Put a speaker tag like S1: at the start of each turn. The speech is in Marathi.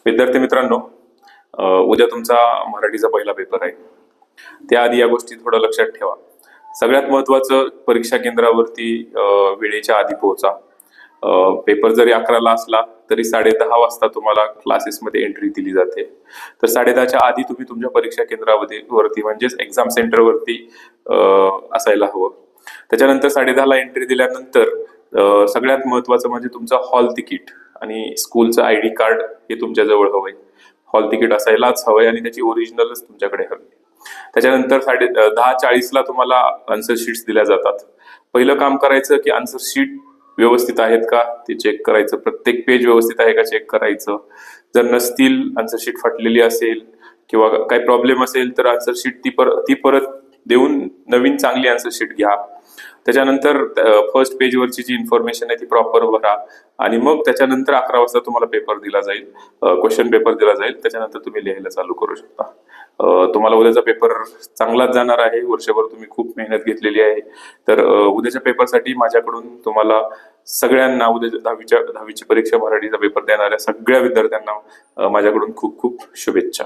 S1: विद्यार्थी मित्रांनो, उद्या तुमचा मराठीचा पहिला पेपर आहे. त्याआधी या गोष्टी थोडं लक्षात ठेवा. सगळ्यात महत्वाचं, परीक्षा केंद्रावरती वेळेच्या आधी पोहोचा. पेपर जरी 11ला असला तरी 10:30 वाजता तुम्हाला क्लासेसमध्ये एंट्री दिली जाते. तर 10:30च्या आधी तुम्ही तुमच्या परीक्षा केंद्रावरती म्हणजेच एक्झाम सेंटरवरती असायला हवं. त्याच्यानंतर 10:30ला एंट्री दिल्यानंतर सगळ्यात महत्वाचं म्हणजे तुमचं हॉल तिकीट आणि स्कूलचं ID कार्ड हे तुमच्या जवळ हवंय. हॉल तिकीट असायलाच हवंय आणि त्याची ओरिजिनलच तुमच्याकडे हवी. त्याच्यानंतर 10:40ला तुम्हाला आन्सर शीट्स दिल्या जातात. पहिलं काम करायचं की आन्सर शीट व्यवस्थित आहेत का ते चेक करायचं. प्रत्येक पेज व्यवस्थित आहे का चेक करायचं. जर नसतील, आन्सर शीट फाटलेली असेल किंवा काही प्रॉब्लेम असेल तर आन्सर शीट ती परत देऊन नवीन चांगली आन्सर शीट घ्या. त्याच्यानंतर फर्स्ट पेजवरची जी इन्फॉर्मेशन आहे ती प्रॉपर भरा आणि मग त्याच्यानंतर 11 वाजता तुम्हाला पेपर दिला जाईल, क्वेश्चन पेपर दिला जाईल. त्याच्यानंतर तुम्ही लिहायला चालू करू शकता. तुम्हाला उद्याचा पेपर चांगलाच जाणार आहे. वर्षभर तुम्ही खूप मेहनत घेतलेली आहे. तर उद्याच्या पेपरसाठी माझ्याकडून तुम्हाला सगळ्यांना, उद्या 10वीची परीक्षा मराठीचा पेपर देणाऱ्या सगळ्या विद्यार्थ्यांना माझ्याकडून खूप खूप शुभेच्छा.